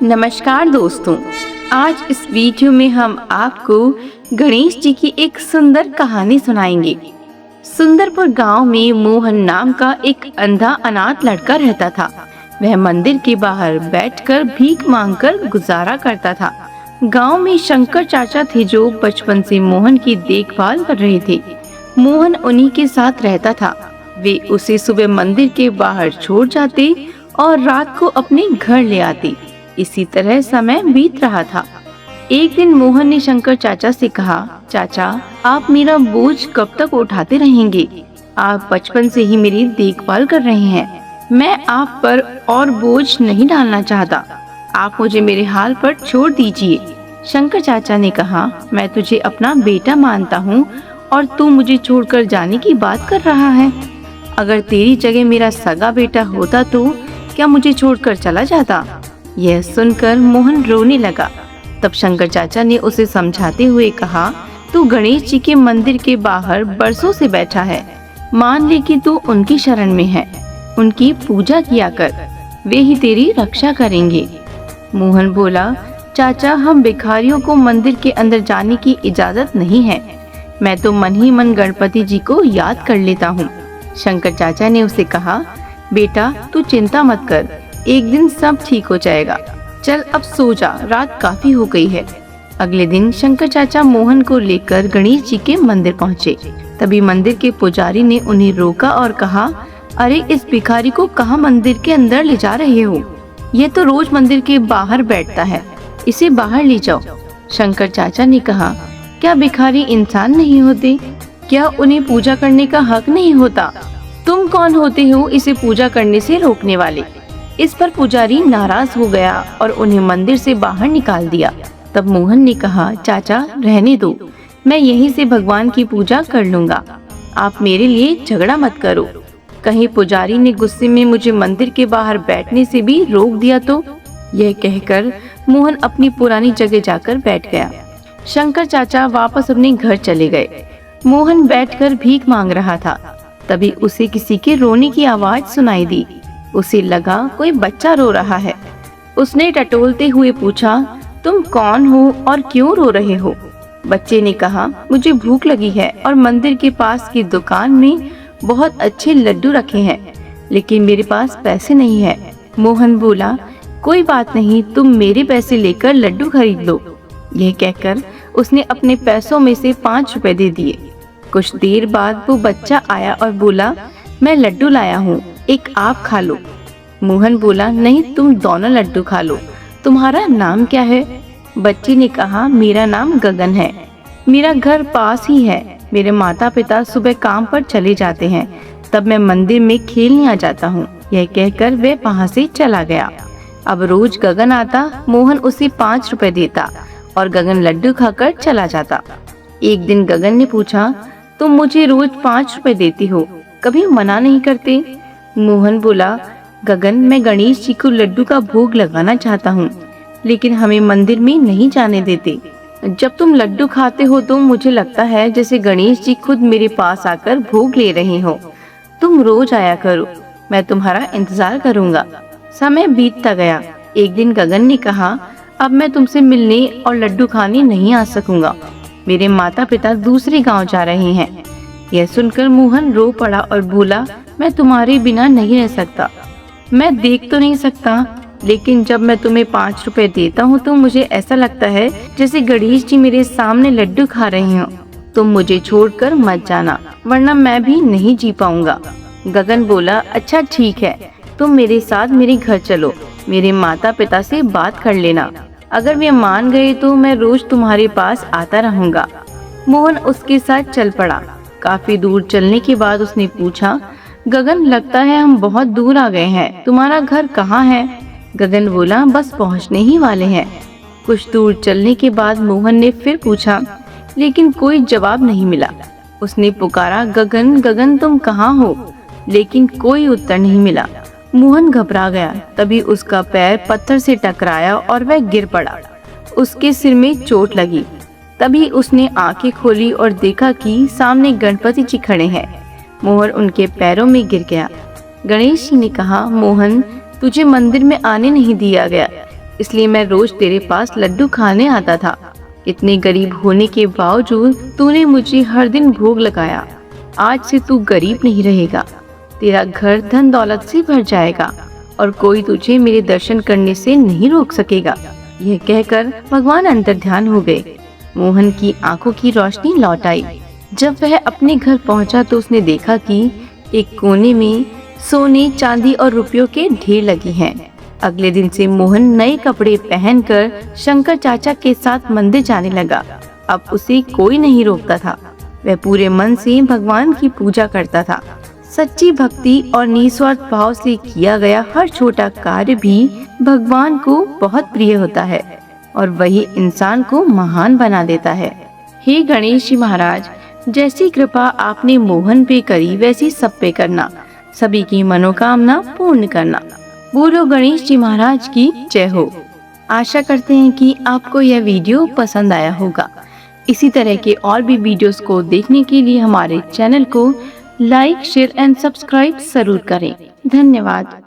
नमस्कार दोस्तों, आज इस वीडियो में हम आपको गणेश जी की एक सुंदर कहानी सुनाएंगे। सुंदरपुर गांव में मोहन नाम का एक अंधा अनाथ लड़का रहता था। वह मंदिर के बाहर बैठकर भीख मांगकर गुजारा करता था। गांव में शंकर चाचा थे जो बचपन से मोहन की देखभाल कर रहे थे। मोहन उन्हीं के साथ रहता था। वे उसे सुबह मंदिर के बाहर छोड़ जाते और रात को अपने घर ले आते। इसी तरह समय बीत रहा था। एक दिन मोहन ने शंकर चाचा से कहा, चाचा, आप मेरा बोझ कब तक उठाते रहेंगे? आप बचपन से ही मेरी देखभाल कर रहे हैं। मैं आप पर और बोझ नहीं डालना चाहता। आप मुझे मेरे हाल पर छोड़ दीजिए। शंकर चाचा ने कहा, मैं तुझे अपना बेटा मानता हूँ और तू मुझे छोड़कर जाने की बात कर रहा है। अगर तेरी जगह मेरा सगा बेटा होता तो क्या मुझे छोड़कर चला जाता? यह सुनकर मोहन रोने लगा। तब शंकर चाचा ने उसे समझाते हुए कहा, तू गणेश जी के मंदिर के बाहर बरसों से बैठा है। मान ले कि तू उनकी शरण में है। उनकी पूजा किया कर, वे ही तेरी रक्षा करेंगे। मोहन बोला, चाचा, हम भिखारियों को मंदिर के अंदर जाने की इजाजत नहीं है। मैं तो मन ही मन गणपति जी को याद कर लेता हूँ। शंकर चाचा ने उसे कहा, बेटा, तू चिंता मत कर, एक दिन सब ठीक हो जाएगा। चल अब सो जा, रात काफी हो गई है। अगले दिन शंकर चाचा मोहन को लेकर गणेश जी के मंदिर पहुँचे। तभी मंदिर के पुजारी ने उन्हें रोका और कहा, अरे, इस भिखारी को कहाँ मंदिर के अंदर ले जा रहे हो? यह तो रोज मंदिर के बाहर बैठता है, इसे बाहर ले जाओ। शंकर चाचा ने कहा, क्या भिखारी इंसान नहीं होते? क्या उन्हें पूजा करने का हक नहीं होता? तुम कौन होते हो इसे पूजा करने से रोकने वाले? इस पर पुजारी नाराज हो गया और उन्हें मंदिर से बाहर निकाल दिया। तब मोहन ने कहा, चाचा, रहने दो, मैं यहीं से भगवान की पूजा कर लूंगा। आप मेरे लिए झगड़ा मत करो। कहीं पुजारी ने गुस्से में मुझे मंदिर के बाहर बैठने से भी रोक दिया तो? यह कहकर मोहन अपनी पुरानी जगह जाकर बैठ गया। शंकर चाचा वापस अपने घर चले गए। मोहन बैठकर भीख मांग रहा था। तभी उसे किसी के रोने की आवाज सुनाई दी। उसे लगा कोई बच्चा रो रहा है। उसने टटोलते हुए पूछा, तुम कौन हो और क्यों रो रहे हो? बच्चे ने कहा, मुझे भूख लगी है और मंदिर के पास की दुकान में बहुत अच्छे लड्डू रखे हैं, लेकिन मेरे पास पैसे नहीं है। मोहन बोला, कोई बात नहीं, तुम मेरे पैसे लेकर लड्डू खरीद लो। यह कहकर उसने अपने पैसों में से 5 रुपए दे दिए। कुछ देर बाद वो बच्चा आया और बोला, मैं लड्डू लाया हूँ, एक आप खा लो। मोहन बोला, नहीं, तुम दोनों लड्डू खा लो। तुम्हारा नाम क्या है? बच्चे ने कहा, मेरा नाम गगन है। मेरा घर पास ही है। मेरे माता पिता सुबह काम पर चले जाते हैं, तब मैं मंदिर में खेलने आ जाता हूँ। यह कहकर वह वहाँ से चला गया। अब रोज गगन आता, मोहन उसे 5 रुपए देता और गगन लड्डू खाकर चला जाता। एक दिन गगन ने पूछा, तुम मुझे रोज 5 रुपए देती हो, कभी मना नहीं करते? मोहन बोला, गगन, मैं गणेश जी को लड्डू का भोग लगाना चाहता हूँ, लेकिन हमें मंदिर में नहीं जाने देते। जब तुम लड्डू खाते हो तो मुझे लगता है जैसे गणेश जी खुद मेरे पास आकर भोग ले रहे हो। तुम रोज आया करो, मैं तुम्हारा इंतजार करूँगा। समय बीतता गया। एक दिन गगन ने कहा, अब मैं तुमसे मिलने और लड्डू खाने नहीं आ सकूंगा। मेरे माता पिता दूसरे गांव जा रहे हैं। यह सुनकर मोहन रो पड़ा और बोला, मैं तुम्हारे बिना नहीं रह सकता। मैं देख तो नहीं सकता, लेकिन जब मैं तुम्हें 5 रुपए देता हूँ तो मुझे ऐसा लगता है जैसे गणेश जी मेरे सामने लड्डू खा रहे हो। तुम मुझे छोड़कर मत जाना, वरना मैं भी नहीं जी पाऊंगा। गगन बोला, अच्छा ठीक है, तुम मेरे साथ मेरे घर चलो। मेरे माता पिता से बात कर लेना। अगर वे मान गए तो मैं रोज तुम्हारे पास आता रहूंगा। मोहन उसके साथ चल पड़ा। काफी दूर चलने के बाद उसने पूछा, गगन, लगता है हम बहुत दूर आ गए हैं। तुम्हारा घर कहाँ है? गगन बोला, बस पहुँचने ही वाले हैं। कुछ दूर चलने के बाद मोहन ने फिर पूछा, लेकिन कोई जवाब नहीं मिला। उसने पुकारा, गगन, गगन, तुम कहाँ हो? लेकिन कोई उत्तर नहीं मिला। मोहन घबरा गया। तभी उसका पैर पत्थर से टकराया और वह गिर पड़ा। उसके सिर में चोट लगी। तभी उसने आंखें खोली और देखा कि सामने गणपति जी खड़े हैं। मोहन उनके पैरों में गिर गया। गणेश जी ने कहा, मोहन, तुझे मंदिर में आने नहीं दिया गया, इसलिए मैं रोज तेरे पास लड्डू खाने आता था। इतने गरीब होने के बावजूद तूने मुझे हर दिन भोग लगाया। आज से तू गरीब नहीं रहेगा, तेरा घर धन दौलत से भर जाएगा और कोई तुझे मेरे दर्शन करने से नहीं रोक सकेगा। यह कहकर भगवान अंतर्ध्यान हो गए। मोहन की आंखों की रोशनी लौट आई। जब वह अपने घर पहुंचा तो उसने देखा कि एक कोने में सोने, चांदी और रुपयों के ढेर लगे हैं। अगले दिन से मोहन नए कपड़े पहनकर शंकर चाचा के साथ मंदिर जाने लगा। अब उसे कोई नहीं रोकता था। वह पूरे मन से भगवान की पूजा करता था। सच्ची भक्ति और निस्वार्थ भाव से किया गया हर छोटा कार्य भी भगवान को बहुत प्रिय होता है और वही इंसान को महान बना देता है। हे गणेश जी महाराज, जैसी कृपा आपने मोहन पे करी वैसी सब पे करना, सभी की मनोकामना पूर्ण करना। बोलो गणेश जी महाराज की जय हो। आशा करते हैं कि आपको यह वीडियो पसंद आया होगा। इसी तरह के और भी वीडियोस को देखने के लिए हमारे चैनल को लाइक, शेयर एंड सब्सक्राइब जरूर करें। धन्यवाद।